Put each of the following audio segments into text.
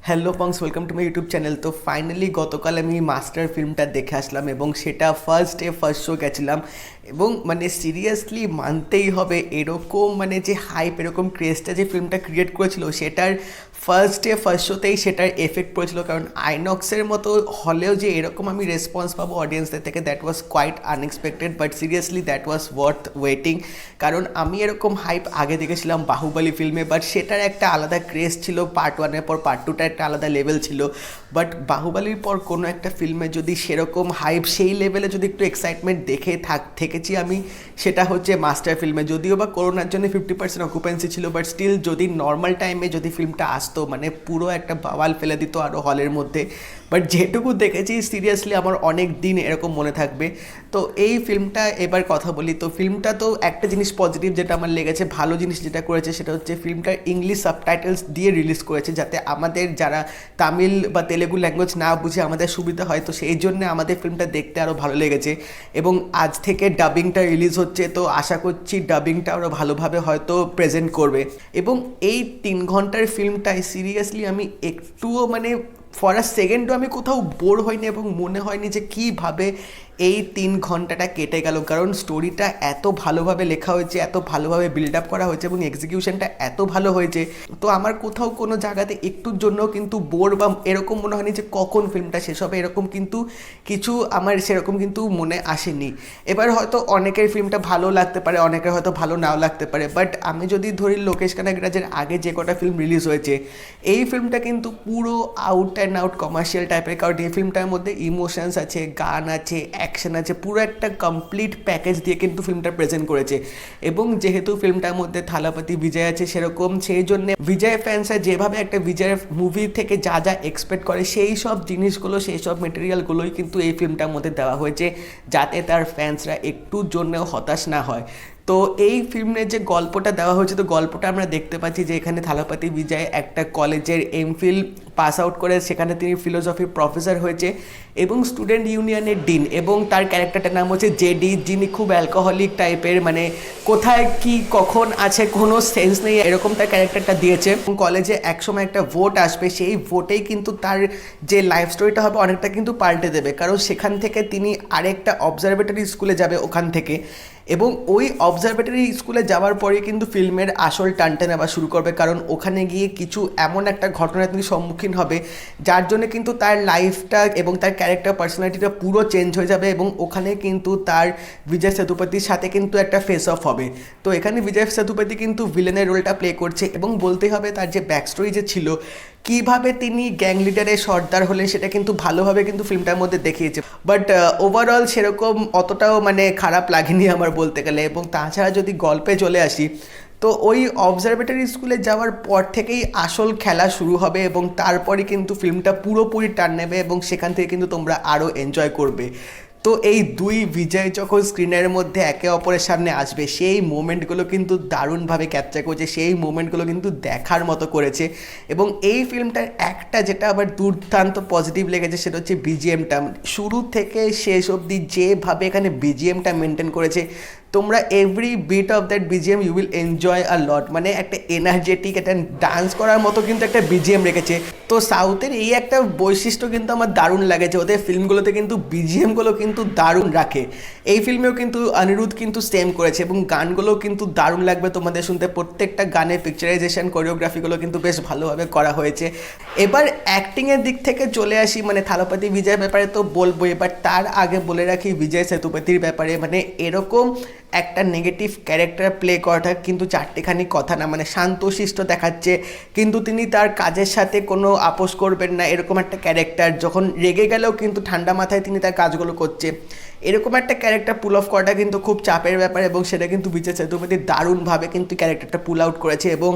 Hello পংস, welcome to my YouTube channel. তো finally গতকাল আমি মাস্টার ফিল্মটা দেখে আসলাম এবং সেটা ফার্স্ট ডে ফার্স্ট শো গেছিলাম। এবং মানে সিরিয়াসলি মানতেই হবে, এরকম মানে যে হাইপ, এরকম ক্রেজটা যে ফিল্মটা ক্রিয়েট করেছিল সেটার ফার্স্ট ডে ফার্স্ট শোতেই সেটার এফেক্ট পড়েছিল। কারণ আইনক্সের মতো হলেও যে এরকম আমি রেসপন্স পাবো অডিয়েন্সদের থেকে, that was quite unexpected, but seriously that was worth waiting. কারণ আমি এরকম হাইপ আগে দেখেছিলাম বাহুবলী ফিল্মে, বাট সেটার একটা আলাদা ক্রেজ ছিল, পার্ট ওয়ানের পর পার্ট টুটা একটা আলাদা লেভেল ছিল। বাট বাহুবলীর পর কোনো একটা ফিল্মে যদি সেরকম হাইপ, সেই লেভেলে যদি একটু এক্সাইটমেন্ট দেখে থেকেছি আমি, সেটা হচ্ছে মাস্টার ফিল্মে। যদিও বা করোনার জন্য 50% অকুপেন্সি ছিল, বাট স্টিল যদি নর্মাল টাইমে যদি ফিল্মটা আসতো মানে পুরো একটা বাওয়াল ফেলে দিত আরও হলের মধ্যে। বাট যেটুকু দেখেছি সিরিয়াসলি আমার অনেক দিন এরকম মনে থাকবে। তো এই ফিল্মটা এবার কথা বলি, তো ফিল্মটা তো একটা জিনিস পজিটিভ যেটা আমার লেগেছে, ভালো জিনিস যেটা করেছে সেটা হচ্ছে ফিল্মটার ইংলিশ সাবটাইটেলস দিয়ে রিলিজ করেছে, যাতে আমাদের যারা তামিল বা তেলেগু ল্যাঙ্গুয়েজ না বুঝে আমাদের সুবিধা হয়। তো সেই জন্য আমাদের ফিল্মটা দেখতে আরও ভালো লেগেছে। এবং আজ থেকে ডাবিংটা রিলিজ হচ্ছে, তো আশা করছি ডাবিংটা আরও ভালোভাবে হয়তো প্রেজেন্ট করবে। এবং এই 3 ঘন্টার ফিল্মটায় সিরিয়াসলি আমি একটুও মানে ফর আ সেকেন্ডও আমি কোথাও বোর হয়নি এবং মনে হয়নি যে কীভাবে এই 3 ঘন্টাটা কেটে গেল। কারণ স্টোরিটা এত ভালোভাবে লেখা হয়েছে, এত ভালোভাবে বিল্ড আপ করা হয়েছে এবং এক্সিকিউশনটা এত ভালো হয়েছে। তো আমার কোথাও কোনো জায়গাতে একটুর জন্যও কিন্তু বোর বা এরকম মনে হয়নি যে কখন ফিল্মটা শেষ হবে, এরকম কিন্তু কিছু আমার সেরকম কিন্তু মনে আসেনি। এবার হয়তো অনেকের ফিল্মটা ভালো লাগতে পারে, অনেকের হয়তো ভালো নাও লাগতে পারে, বাট আমি যদি ধরি লোকেশ কানাগরাজের আগে যে কটা ফিল্ম রিলিজ হয়েছে, এই ফিল্মটা কিন্তু পুরো আউট অ্যান্ড আউট কমার্শিয়াল টাইপের। কারণ এই ফিল্মটার মধ্যে ইমোশনস আছে, গান আছে, অ্যাকশন আছে, পুরো একটা কমপ্লিট প্যাকেজ দিয়ে কিন্তু ফিল্মটা প্রেজেন্ট করেছে। এবং যেহেতু ফিল্মটার মধ্যে থালাপতি বিজয় আছে সেরকম, সেই জন্য বিজয় ফ্যান্সরা যেভাবে একটা বিজয়ের মুভি থেকে যা যা এক্সপেক্ট করে সেই সব জিনিসগুলো, সেই সব মেটেরিয়ালগুলোই কিন্তু এই ফিল্মটার মধ্যে দেওয়া হয়েছে, যাতে তার ফ্যান্সরা একটুর জন্যও হতাশ না হয়। তো এই ফিল্মের যে গল্পটা দেওয়া হয়েছে, তো গল্পটা আমরা দেখতে পাচ্ছি যে এখানে থালাপতি বিজয় একটা কলেজের এমফিল পাস আউট করে সেখানে তিনি ফিলোসফি প্রফেসর হয়েছে এবং স্টুডেন্ট ইউনিয়নের ডিন, এবং তার ক্যারেক্টারটার নাম হচ্ছে জেডি, যিনি খুব অ্যালকোহলিক টাইপের, মানে কোথায় কি কখন আছে কোনো সেন্স নেই, এরকম তার ক্যারেক্টারটা দিয়েছে। কলেজে একসময় একটা ভোট আসবে, সেই ভোটেই কিন্তু তার যে লাইফ স্টোরিটা হবে অনেকটা কিন্তু পাল্টে দেবে। কারণ সেখান থেকে তিনি আরেকটা অবজারভেটরি স্কুলে যাবে ওখান থেকে, এবং ওই অবজারভেটরি স্কুলে যাওয়ার পরে কিন্তু ফিল্মের আসল টানটা নেওয়া শুরু করবে। কারণ ওখানে গিয়ে কিছু এমন একটা ঘটনার তিনি সম্মুখীন হবে যার জন্য কিন্তু তার লাইফটা এবং তার ক্যারেক্টার পার্সোনালিটিটা পুরো চেঞ্জ হয়ে যাবে, এবং ওখানে কিন্তু তার বিজয় সেতুপতির সাথে কিন্তু একটা ফেস অফ হবে। তো এখানে বিজয় সেতুপতি কিন্তু ভিলেনের রোলটা প্লে করছে, এবং বলতে হবে তার যে ব্যাকস্টোরি যে ছিল, কীভাবে তিনি গ্যাং লিডারের সর্দার হলেন, সেটা কিন্তু ভালোভাবে কিন্তু ফিল্মটার মধ্যে দেখিয়েছে। বাট ওভারঅল সেরকম অতটাও মানে খারাপ লাগেনি আমার বলতে গেলে। এবং তাছাড়া যদি গল্পে চলে আসি, তো ওই অবজারভেটরি স্কুলে যাওয়ার পর থেকেই আসল খেলা শুরু হবে, এবং তারপরে কিন্তু ফিল্মটা পুরোপুরি টার্ন নেবে এবং সেখান থেকে কিন্তু তোমরা আরও এনজয় করবে। তো এই দুই বিজয় যখন স্ক্রিনের মধ্যে একে অপরের সামনে আসবে, সেই মোমেন্টগুলো কিন্তু দারুণভাবে ক্যাপচার করেছে, সেই মোমেন্টগুলো কিন্তু দেখার মতো করেছে। এবং এই ফিল্মটার একটা যেটা আবার দুর্দান্ত পজিটিভ লেগেছে সেটা হচ্ছে বিজিএমটা। শুরু থেকে শেষ অবধি যেভাবে এখানে বিজিএমটা মেনটেন করেছে, তোমরা every beat of that BGM you will enjoy a lot. মানে একটা এনার্জেটিক, একটা ডান্স করার মতো কিন্তু একটা বিজিএম রেখেছে। তো সাউথের এই একটা বৈশিষ্ট্য কিন্তু আমার দারুণ লাগেছে, ওদের ফিল্মগুলোতে কিন্তু বিজিএমগুলো কিন্তু দারুণ রাখে। এই ফিল্মেও কিন্তু অনিরুদ্ধ কিন্তু সেম করেছে, এবং গানগুলোও কিন্তু দারুণ লাগবে তোমাদের শুনতে। প্রত্যেকটা গানের পিকচারাইজেশন, কোরিওগ্রাফিগুলো কিন্তু বেশ ভালোভাবে করা হয়েছে। এবার অ্যাক্টিংয়ের দিক থেকে চলে আসি, মানে থালাপতি বিজয়ের ব্যাপারে তো বলবো, এবার তার আগে বলে রাখি বিজয় সেতুপতির ব্যাপারে। মানে এরকম একটা নেগেটিভ ক্যারেক্টার প্লে করাটা কিন্তু চারটেখানি কথা না। মানে শান্তশিষ্ট দেখাচ্ছে কিন্তু তিনি তার কাজের সাথে কোনো আপোষ করবেন না, এরকম একটা ক্যারেক্টার। যখন রেগে গেলেও কিন্তু ঠান্ডা মাথায় তিনি তার কাজগুলো করছে, এরকম একটা ক্যারেক্টার পুল অফ করাটা কিন্তু খুব চাপের ব্যাপার, এবং সেটা কিন্তু বিজয় সেতুপতি দারুণভাবে কিন্তু ক্যারেক্টারটা পুল আউট করেছে। এবং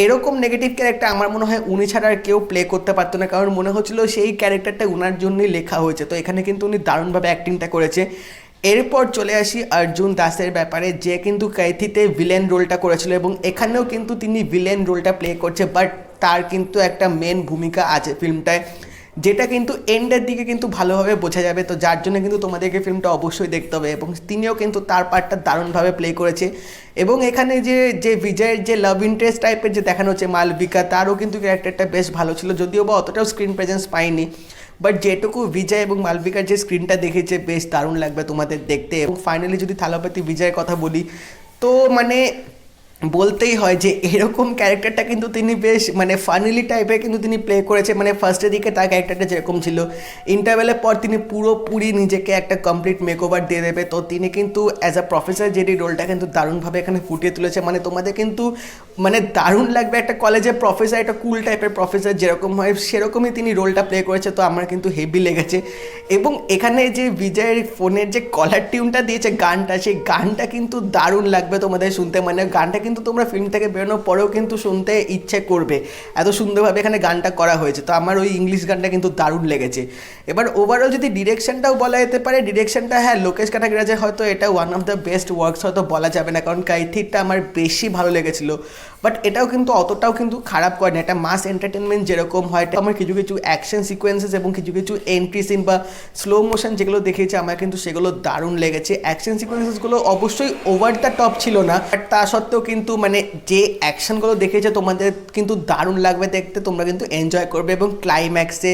এরকম নেগেটিভ ক্যারেক্টার আমার মনে হয় উনি ছাড়া আর কেউ প্লে করতে পারতো না, কারণ মনে হচ্ছিল সেই ক্যারেক্টারটা উনার জন্যই লেখা হয়েছে। তো এখানে কিন্তু উনি দারুণভাবে অ্যাক্টিংটা করেছে। এরপর চলে আসি অর্জুন দাসের ব্যাপারে, যে কিন্তু কৈথিতে ভিলেন রোলটা করেছিল, এবং এখানেও কিন্তু তিনি ভিলেন রোলটা প্লে করছে, বাট তার কিন্তু একটা মেন ভূমিকা আছে ফিল্মটায়। যেটা কিন্তু এন্ডের দিকে কিন্তু ভালোভাবে বোঝা যাবে। তো যার জন্য কিন্তু তোমাদেরকে ফিল্মটা অবশ্যই দেখতে হবে, এবং তিনিও কিন্তু তার পার্টটা দারুণভাবে প্লে করেছে। এবং এখানে যে যে বিজয়ের যে লাভ ইন্টারেস্ট টাইপের যে দেখানো হচ্ছে মালবিকা, তারও কিন্তু ক্যারেক্টারটা বেশ ভালো ছিল, যদিও বা অতটাও স্ক্রিন প্রেজেন্স পাইনি, বাট যেটুকু বিজয় এবং মালবিকার যে স্ক্রিনটা দেখেছে বেশ দারুণ লাগবে তোমাদের দেখতে। এবং ফাইনালি যদি থালাপতি বিজয়ের কথা বলি, তো মানে বলতেই হয় যে এরকম ক্যারেক্টারটা কিন্তু তিনি বেশ মানে ফানিলি টাইপের কিন্তু তিনি প্লে করেছে। মানে ফার্স্টের দিকে তার ক্যারেক্টারটা যেরকম ছিল, ইন্টারভেলের পর তিনি পুরোপুরি নিজেকে একটা কমপ্লিট মেকওভার দিয়ে দেবে। তো তিনি কিন্তু অ্যাজ আ প্রফেসর জেডি রোলটা কিন্তু দারুণভাবে এখানে ফুটিয়ে তুলেছে। মানে তোমাদের কিন্তু মানে দারুণ লাগবে, একটা কলেজের প্রফেসর, একটা কুল টাইপের প্রফেসর যেরকম হয় সেরকমই তিনি রোলটা প্লে করেছে। তো আমার কিন্তু হেভি লেগেছে। এবং এখানে যে বিজয়ের ফোনের যে কলার টিউনটা দিয়েছে গানটা, সেই গানটা কিন্তু দারুণ লাগবে তোমাদের শুনতে। মানে গানটা কিন্তু তোমরা ফিল্ম থেকে বেরোনোর পরেও কিন্তু শুনতে ইচ্ছে করবে, এত সুন্দরভাবে এখানে গানটা করা হয়েছে। তো আমার ওই ইংলিশ গানটা কিন্তু দারুণ লেগেছে। এবার ওভারঅল যদি ডিরেকশনটাও বলা যেতে পারে, ডিরেকশনটা হ্যাঁ লোকেশ কাটাগড়াজের হয়তো এটা one of the best works হয়তো বলা যাবে না, কারণ কাইথিরটা আমার বেশি ভালো লেগেছিলো। বাট এটাও কিন্তু অতটাও কিন্তু খারাপ করে না, এটা মাস এন্টারটেনমেন্ট যেরকম হয়। এটা আমার কিছু কিছু অ্যাকশন সিকোয়েন্সেস এবং কিছু কিছু এন্ট্রি সিন বা স্লো মোশন যেগুলো দেখেছি আমার কিন্তু সেগুলো দারুণ লেগেছে। অ্যাকশন সিকোয়েন্সেসগুলো অবশ্যই ওভার দ্য টপ ছিল না, বাট তা সত্ত্বেও কিন্তু মানে যে অ্যাকশনগুলো দেখেছে তোমাদের কিন্তু দারুণ লাগবে দেখতে, তোমরা কিন্তু এনজয় করবে। এবং ক্লাইম্যাক্সে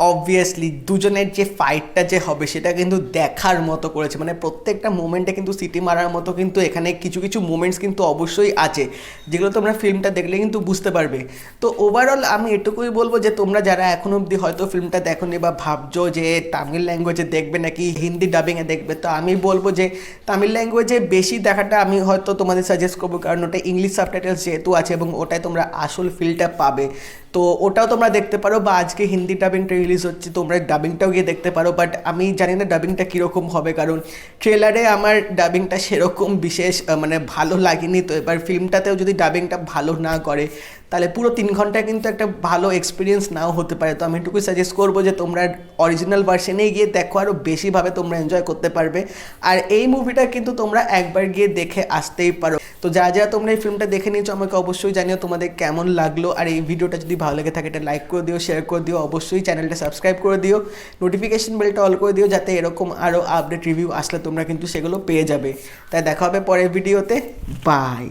অবভিয়াসলি দুজনের যে ফাইটটা যে হবে সেটা কিন্তু দেখার মতো করেছে। মানে প্রত্যেকটা মোমেন্টে কিন্তু সিটি মারার মতো কিন্তু এখানে কিছু কিছু মোমেন্টস কিন্তু অবশ্যই আছে, যেগুলো তোমরা ফিল্মটা দেখলে কিন্তু বুঝতে পারবে। তো ওভারঅল আমি এটুকুই বলবো যে তোমরা যারা এখন অবধি হয়তো ফিল্মটা দেখোনি বা ভাবছো যে তামিল ল্যাঙ্গুয়েজে দেখবে নাকি হিন্দি ডাবিংয়ে দেখবে, তো আমি বলবো যে তামিল ল্যাঙ্গুয়েজে বেশি দেখাটা আমি হয়তো তোমাদের সাজেস্ট করবো, কারণ ওটা ইংলিশ সাবটাইটেলস যেহেতু আছে এবং ওটাই তোমরা আসল ফিলটা পাবে। তো ওটাও তোমরা দেখতে পারো, বা আজকে হিন্দি ডাবিংটা রিলিজ হচ্ছে তোমরা ডাবিংটাও গিয়ে দেখতে পারো। বাট আমি জানি না ডাবিংটা কীরকম হবে, কারণ ট্রেলারে আমার ডাবিংটা সেরকম বিশেষ মানে ভালো লাগেনি। তো এবার ফিল্মটাতেও যদি ডাবিংটা ভালো না করে তাহলে পুরো 3 ঘন্টা কিন্তু একটা ভালো এক্সপিরিয়েন্স নাও হতে পারে। তো আমি এটুকুই সাজেস্ট করবো যে তোমরা অরিজিনাল ভার্সনেই গিয়ে দেখো, আরও বেশিভাবে তোমরা এনজয় করতে পারবে। আর এই মুভিটা কিন্তু তোমরা একবার গিয়ে দেখে আসতেই পারো। তো যা যা তোমরা এই ফিল্মটা দেখে নিয়েছো আমাকে অবশ্যই জানিও তোমাদের কেমন লাগলো। আর এই ভিডিওটা যদি ভালো লেগে থাকে এটা লাইক করে দিও, শেয়ার করে দিও, অবশ্যই চ্যানেলটা সাবস্ক্রাইব করে দিও, নোটিফিকেশন বেলটা অল করে দিও, যাতে এরকম আরও আপডেট রিভিউ আসলে তোমরা কিন্তু সেগুলো পেয়ে যাবে। তাই দেখা হবে পরের ভিডিওতে, বাই।